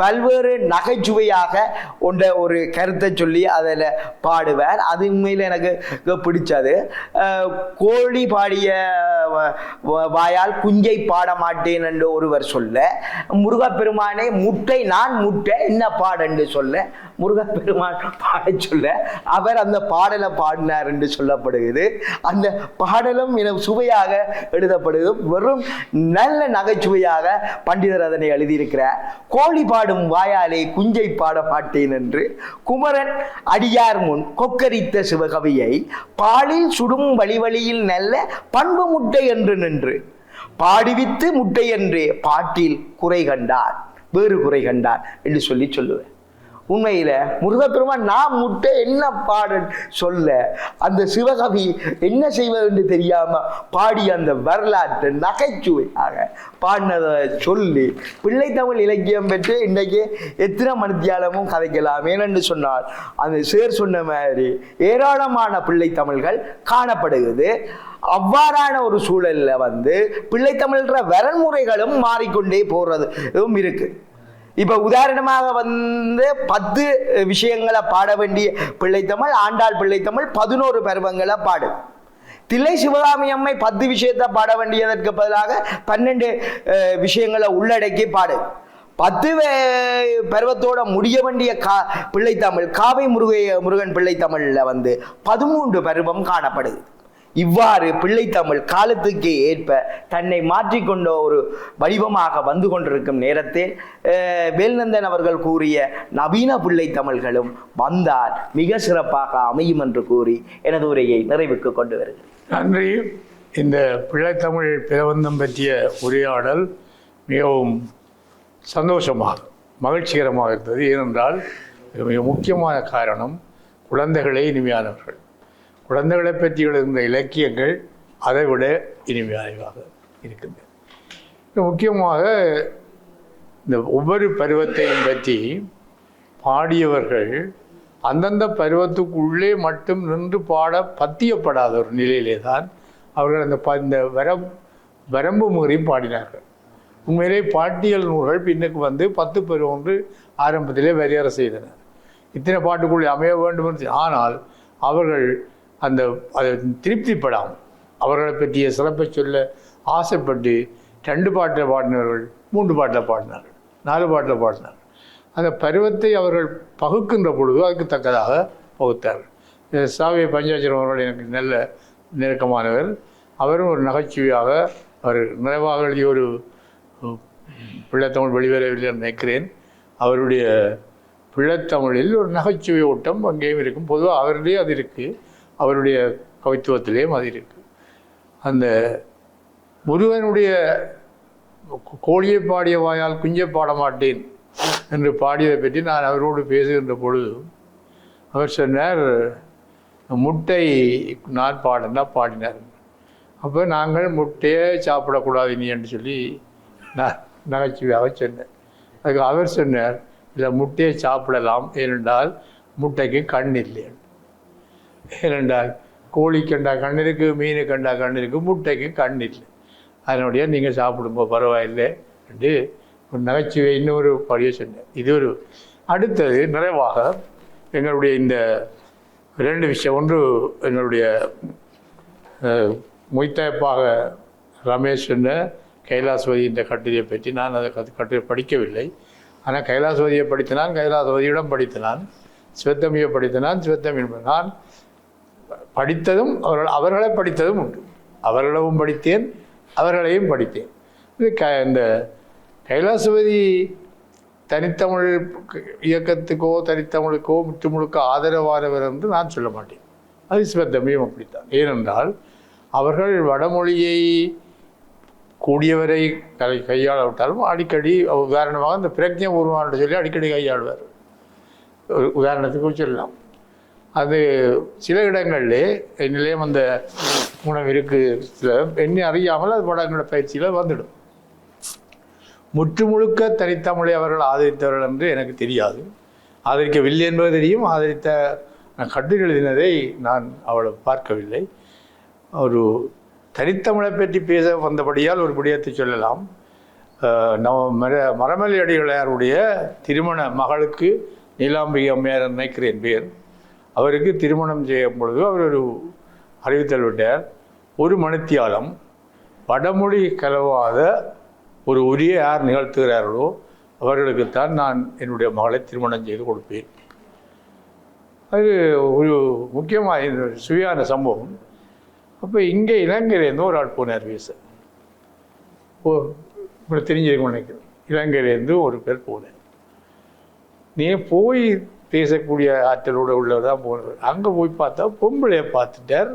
பல்வேறு நகைச்சுவையாக ஒரு கருத்தை சொல்லி அதில் பாடுவார். அது உண்மையில் எனக்கு பிடிச்சது. கோழி பாடிய வாயால் குஞ்சை பாட மாட்டேன் என்று ஒருவர் சொல்ல, முருகப்பெருமானே முட்டை நான் முட்டை என்ன பாடென்று சொல்ல முருகப்பெருமான் பாட சொல்ல அவர் அந்த பாடலை பாடினார் என்று சொல்லப்படுகிறது. அந்த பாடலும் எனக்கு சுவையாக எழுதப்படுகிறது. வெறும் நல்ல நகைச்சுவையாக பண்டிதர் அதனை எழுதியிருக்கிறார். கோழி பாடும் வாயாலே குஞ்சை பாட மாட்டேன் என்று குமரன் அடியார் முன் கொக்கரித்த சிவகவியை பாலில் சுடும் வழிவழியில் நல்ல பண்பு முட்டை என்று நின்று பாடிவித்து முட்டை என்றே பாட்டில் குறை கண்டான், வேறு குறை கண்டான் என்று சொல்லுவேன். உண்மையில முருகப்பெருமான் நான் முட்டை என்ன பாட சொல்ல அந்த சிவகவி என்ன செய்வது தெரியாம பாடி அந்த வரலாற்று நகைச்சுவையாக பாடினதை சொல்லி பிள்ளைத்தமிழ் இலக்கியம் பெற்று இன்றைக்கு எத்தனை மணித்தியாலமும் கதைக்கலாம். ஏனென்று சொன்னால் அந்த சேர் சொன்ன மாதிரி ஏராளமான பிள்ளைத்தமிழ்கள் காணப்படுகிறது. அவ்வாறான ஒரு சூழல்ல பிள்ளைத்தமிழ்ற வரன்முறைகளும் மாறிக்கொண்டே போறதும் இருக்கு. இப்ப உதாரணமாக 10 விஷயங்களை பாட வேண்டிய பிள்ளைத்தமிழ், ஆண்டாள் பிள்ளைத்தமிழ் 11 பருவங்களை பாடு. தில்லை சிவகாமி அம்மை 10 விஷயத்தை பாட வேண்டியதற்கு பதிலாக 12 விஷயங்களை உள்ளடக்கி பாடு. 10 பருவத்தோட முடிய வேண்டிய பிள்ளைத்தமிழ் காவை முருகன் பிள்ளைத்தமிழ்ல 13 பருவம் காணப்படுது. இவ்வாறு பிள்ளைத்தமிழ் காலத்துக்கு ஏற்ப தன்னை மாற்றிக்கொண்ட ஒரு வடிவமாக வந்து கொண்டிருக்கும் நேரத்தில் வேல்நந்தன் அவர்கள் கூறிய நவீன பிள்ளைத்தமிழ்களும் வந்தால் மிக சிறப்பாக அமையும் என்று கூறி எனது உரையை நிறைவுக்கு கொண்டு வருகிறேன். நன்றி. இந்த பிள்ளைத்தமிழ் பிரபந்தம் பற்றிய உரையாடல் மிகவும் சந்தோஷமாக மகிழ்ச்சிகரமாக இருந்தது. ஏனென்றால் மிக முக்கியமான காரணம் குழந்தைகளே இனிமையானவர்கள். குழந்தைகளை பற்றி எழுதுகின்ற இலக்கியங்கள் அதை விட இனிமையாக இருக்கின்றன. முக்கியமாக இந்த ஒவ்வொரு பருவத்தையும் பற்றி பாடியவர்கள் அந்தந்த பருவத்துக்குள்ளே மட்டும் நின்று பாட பத்தியப்படாத ஒரு நிலையிலே தான் அவர்கள் இந்த வரம்பு மீறி பாடினார்கள். உண்மையிலே பாட்டியல் நூல்கள் பின்னுக்கு 10 பருவம் ஆரம்பத்திலே வரையறை செய்தனர். இத்தனை பாட்டுக்குள்ளே அமைய வேண்டும் என்று. ஆனால் அவர்கள் அதை திருப்திப்படாமல் அவர்களை பற்றிய சிறப்பை சொல்ல ஆசைப்பட்டு 2 பாட்டில் பாடினவர்கள் 3 பாட்டில் பாடினார்கள், 4 பாட்டில் பாடினார்கள். அந்த பருவத்தை அவர்கள் பகுக்கின்ற பொழுது அதுக்கு தக்கதாக பகுத்தார்கள். சாவிய பஞ்சாட்சரம் அவர்கள் எனக்கு நல்ல நெருக்கமானவர். அவரும் ஒரு நகைச்சுவையாக அவர் நிறைவாக எழுதிய ஒரு பிள்ளைத்தமிழ் வெளிவரவில்லை நினைக்கிறேன். அவருடைய பிள்ளைத்தமிழில் ஒரு நகைச்சுவை ஓட்டம் அங்கேயும் இருக்கும். பொதுவாக அவருடைய அது இருக்குது, அவருடைய கவித்துவத்திலேயும் அது இருக்குது. அந்த முருகனுடைய கோழியை பாடிய வாயால் குஞ்சை பாட மாட்டேன் என்று பாடியதை பற்றி நான் அவரோடு பேசுகின்ற பொழுது அவர் சொன்னார், முட்டை நான் பாடினா பாடினார். அப்போ நாங்கள் முட்டையை சாப்பிடக்கூடாது நீ என்று சொல்லி நான் நகைச்சுவையாக சொன்னேன். அதுக்கு அவர் சொன்னார், இல்லை முட்டையை சாப்பிடலாம், ஏனென்றால் முட்டைக்கு கண் இல்லை. ஏனென்றால் கோழி கண்டா கண் இருக்குது, மீன் கண்டா கண் இருக்குது, முட்டைக்கு கண் இல்லை. அதனுடைய நீங்கள் சாப்பிடுங்க பரவாயில்லை என்று ஒரு நகைச்சுவை இன்னொரு படியை சொன்னேன். இது ஒரு அடுத்தது நிறைவாக எங்களுடைய இந்த 2 விஷயம். ஒன்று எங்களுடைய மொய்தாய்ப்பாக ரமேஷ் சொன்ன கைலாசவதி இந்த கட்டுரையை பற்றி நான் அதை கட்டுரை படிக்கவில்லை. ஆனால் கைலாசவதியை படித்தனான், கைலாசவதியிடம் படித்தனான், சிவத்தமியை படித்தனான், சிவத்தமிழ் நான் படித்ததும் அவர்களை படித்ததும் உண்டு. அவர்களிடமும் படித்தேன், அவர்களையும் படித்தேன். இந்த கைலாசவதி தனித்தமிழ் இயக்கத்துக்கோ தனித்தமிழுக்கோ முற்றுமுழுக்க ஆதரவானவர் என்று நான் சொல்ல மாட்டேன். அது சிவத்தமிழும் அப்படித்தான். ஏனென்றால் அவர்கள் வடமொழியை கூடியவரை கையாள விட்டாலும் அடிக்கடி உதாரணமாக இந்த பிரக்ஞை உருவான்னு சொல்லி அடிக்கடி கையாளுவார். உதாரணத்துக்கு சொல்லலாம். அது சில இடங்களில் என்னிலேயும் அந்த உணவு இருக்குது, சில என்ன அறியாமல் அது படங்களோட பயிற்சியில் வந்துடும். முற்றுமுழுக்க தனித்தமிழை அவர்கள் ஆதரித்தவர்கள் என்று எனக்கு தெரியாது. ஆதரிக்கவில்லை என்பது தெரியும். ஆதரித்த கட்டுரை எழுதினதை நான் அவளை பார்க்கவில்லை. ஒரு தனித்தமிழை பற்றி பேச வந்தபடியால் ஒரு விடயத்தை சொல்லலாம். மரமலை அடிகளாருடைய திருமண மகளுக்கு நீலாம்பிகை அம்மையார் நினைக்கிறேன் பேர். அவருக்கு திருமணம் செய்யும் பொழுது அவர் ஒரு அறிவித்தல் விட்டார், ஒரு மணித்தியாலம் வடமொழி கலவாத ஒரு உரிய யார் நிகழ்த்துகிறார்களோ அவர்களுக்குத்தான் நான் என்னுடைய மகளை திருமணம் செய்து கொடுப்பேன். அது ஒரு முக்கியமான சுவையான சம்பவம். அப்போ இங்கே இலங்கையிலேருந்து ஒரு ஆள் போனார் பேச. உங்களுக்கு தெரிஞ்சிருக்கும் நினைக்கிறேன். இலங்கையிலேருந்து ஒரு பேர் போனார். நீ போய் பேசக்கூடிய ஆற்றலோடு உள்ளவர் தான் போனவர். அங்கே போய் பார்த்தா பொம்பளையை பார்த்துட்டார்.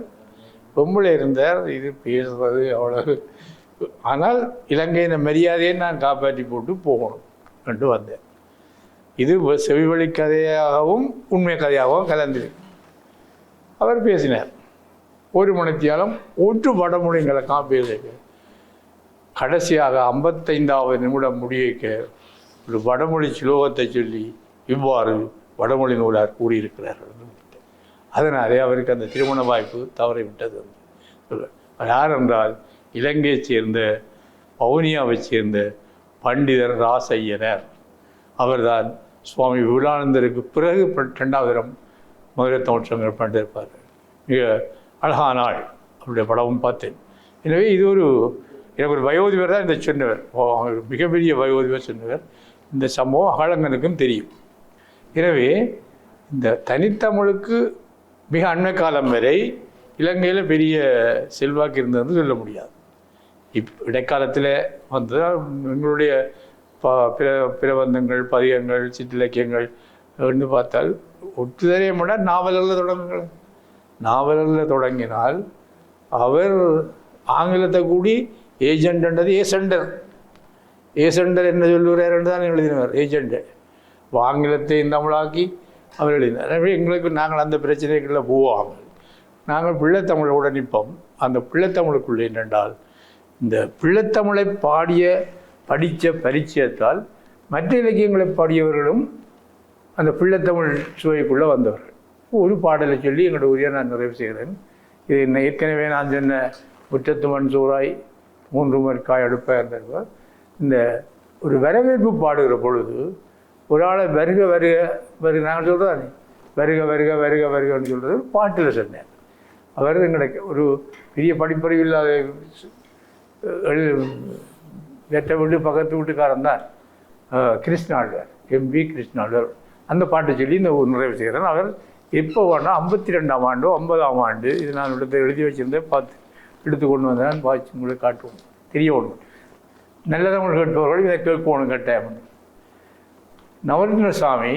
பொம்பளை இருந்தார். இது பேசுறது அவ்வளவு ஆனால் இலங்கையின் மரியாதையை நான் காப்பாற்றி போட்டு போகணும் என்று வந்தேன். இது செவிவழி கதையாகவும் உண்மை கதையாகவும் கலந்திருக்கு. அவர் பேசினார் 1 மணித்தியாலம் ஒன்று வடமொழிங்களை பேசுக. கடைசியாக 55வது நிமிடம் முடிக்க ஒரு வடமொழி ஸ்லோகத்தை சொல்லி இவ்வாறு வடமொழி நூலார் கூறியிருக்கிறார்கள். அதனாலே அவருக்கு அந்த திருமண வாய்ப்பு தவறிவிட்டது. யார் என்றால் இலங்கையைச் சேர்ந்த வவுனியாவைச் சேர்ந்த பண்டிதர் ராசையனர். அவர்தான் சுவாமி விபுலானந்தருக்கு பிறகு 2வது தரம் மதுரை தமிழ்ச்சங்கர் பண்ணிருப்பார். மிக அழகான ஆள். அவருடைய படமும் பார்த்தேன். எனவே இது எனக்கு ஒரு வயோதிபர் தான் இந்த சொன்னவர். மிகப்பெரிய வயோதிபர் சொன்னவர். இந்த சம்பவம் அகலங்கனுக்கும் தெரியும். எனவே இந்த தனித்தமிழுக்கு மிக அண்மை காலம் வரை இலங்கையில் பெரிய செல்வாக்கு இருந்ததுன்னு சொல்ல முடியாது. இடைக்காலத்தில் வந்து எங்களுடைய பிரபந்தங்கள், பதிகங்கள், சிற்றிலக்கியங்கள் என்று பார்த்தால் ஒட்டுதலையை விட நாவலில் தொடங்கினால் அவர் ஆங்கிலத்தை கூடி ஏஜென்ட்ன்றது ஏசெண்டர் என்ன சொல்லுகிறார் என்று தான் எழுதினார். ஏஜெண்ட் ஆங்கிலத்தை தமிழாக்கி அவர் எழுதினார். எனவே எங்களுக்கு நாங்கள் அந்த பிரச்சனைகளில் போவாங்க. நாங்கள் பிள்ளைத்தமிழோடு நிற்போம். அந்த பிள்ளைத்தமிழுக்குள்ளே என்னென்றால் இந்த பிள்ளைத்தமிழை படித்த பரிச்சயத்தால் மற்ற இலக்கியங்களை பாடியவர்களும் அந்த பிள்ளைத்தமிழ் சுவைக்குள்ளே வந்தவர்கள். ஒரு பாடலை சொல்லி எங்களோட உரையை நான் நிறைவு செய்கிறேன். இது ஏற்கனவே நான் சொன்ன முற்றத்து மண் சூறாய் 3 மற்காய் அடுப்பாக இருந்தவர். இந்த ஒரு வரவேற்பு பாடுகிற பொழுது ஒரு ஆளை வருக வருக வருக நாங்கள் சொல்கிறதானே வருக வருக வருக வருகன்னு சொல்கிறது பாட்டில் சொன்னேன். அவர் எங்களுக்கு ஒரு பெரிய படிப்பறிவு இல்லாத வெட்ட வீட்டு பக்கத்து வீட்டுக்காரன் தான் கிருஷ்ணாழ்வார், எம்பி கிருஷ்ணாழ்வார். அந்த பாட்டை சொல்லி இந்த நிறைவு செய்கிறேன். அவர் எப்போ வேணால் 52ஆம் ஆண்டோ 50ஆம் ஆண்டு இது நான் எழுதி வச்சுருந்தேன். பார்த்து எடுத்து கொண்டு வந்தேன். வாட்சி உங்களுக்கு காட்டுவோம். தெரியணும். நல்ல தமிழ் கேட்பவர்கள் இதை கேட்கணும் கட்டாயம். நவரத்ன சாமி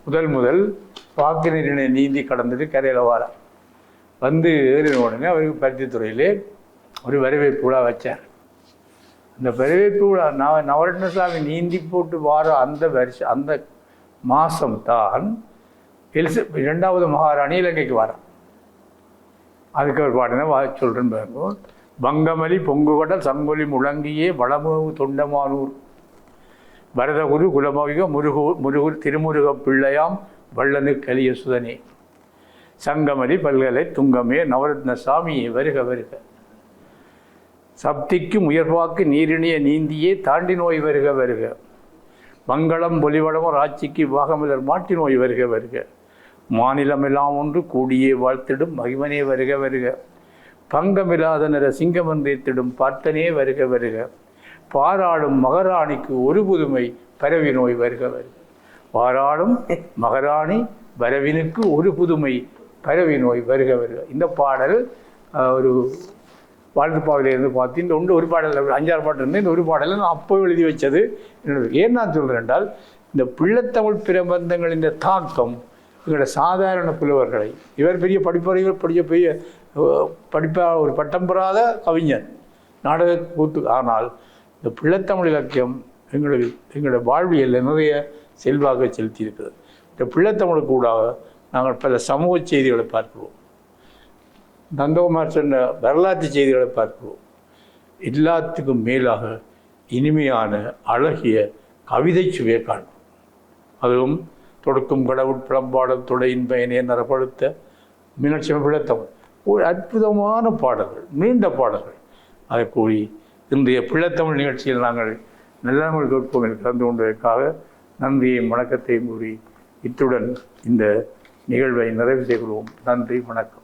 முதல் பாக்கு நீரினை நீந்தி கடந்துட்டு கரையில் வாரார். வந்து ஏறின உடனே அவருக்கு பருத்தித்துறையிலே ஒரு வரவேற்பு விழா வச்சார். அந்த வரவேற்பு விழா நவரத்ன சாமி நீந்தி போட்டு வார அந்த மாதம்தான் 2வது மகாராணி இலங்கைக்கு வரான். அதுக்கு ஒரு பாட்டினா சொல்கிறேன் பாருங்க. பங்கமலி பொங்குகடல் சங்கொலி முழங்கியே வளமுகு தொண்டமானூர் பரதகுரு குலமொழிக முருகூர் திருமுருக பிள்ளையாம் வள்ளனு கலிய சுதனே சங்கமலி பல்கலை துங்கமே நவரத்ன சாமியே வருக வருக சப்திக்கு முயற்பாக்கு நீரிணிய நீந்தியே தாண்டி நோய் வருக வருக மங்களம் பொலிவளமும் ஆட்சிக்கு வாகமலர் மாட்டி நோய் வருக வருக மாநிலமெல்லாம் ஒன்று கூடியே வாழ்த்திடும் மகிமனே வருக வருக பங்கமில்லாத நிற சிங்கமந்தேத்திடும் பார்த்தனே வருக வருக பாராடும் மகாராணிக்கு ஒரு புதுமை பரவி நோய் வருக வருக பாராடும் மகாராணி வரவினுக்கு ஒரு புதுமை பரவி நோய் வருக வருக. இந்த பாடல் ஒரு வாழ்த்துப்பாவிலிருந்து பார்த்து இந்த ஒரு பாடல் 5-6 பாட்டு இருந்து இந்த ஒரு பாடலை நான் அப்போ எழுதி வச்சது. ஏன் நான் சொல்கிறேன் என்றால் இந்த பிள்ளைத்தமிழ் பிரபந்தங்களின் தாக்கம் எங்களோட சாதாரண புலவர்களை இவர் பெரிய படிப்பறிவு பெரிய ஒரு பட்டம் பெறாத கவிஞர் நாடக கூத்து. ஆனால் இந்த பிள்ளைத்தமிழ் இலக்கியம் எங்களோட வாழ்வியலில் நிறைய செல்வாக்கை செலுத்தி இருக்கிறது. இந்த பிள்ளைத்தமிழ் கூடாக நாங்கள் பல சமூக செய்திகளை பார்க்கிறோம். நந்தகுமார் சொன்ன வரலாற்று செய்திகளை பார்க்கிறோம். எல்லாத்துக்கும் மேலாக இனிமையான அழகிய கவிதை சுவையை காண்போம். அதுவும் தொடுக்கும் கடவுள் புலம்பாடல் துடையின் பயனே நரப்படுத்த மீனாட்சி பிள்ளைத்தமிழ் ஒரு அற்புதமான பாடல்கள், நீண்ட பாடல்கள். அதை கூறி இன்றைய பிள்ளைத்தமிழ் நிகழ்ச்சியில் நாங்கள் நல்ல தமிழ் கேட்போம் என்று கலந்து கொண்டதற்காக நன்றியையும் வணக்கத்தையும் கூறி இத்துடன் இந்த நிகழ்வை நிறைவு செய்கிறோம். நன்றி, வணக்கம்.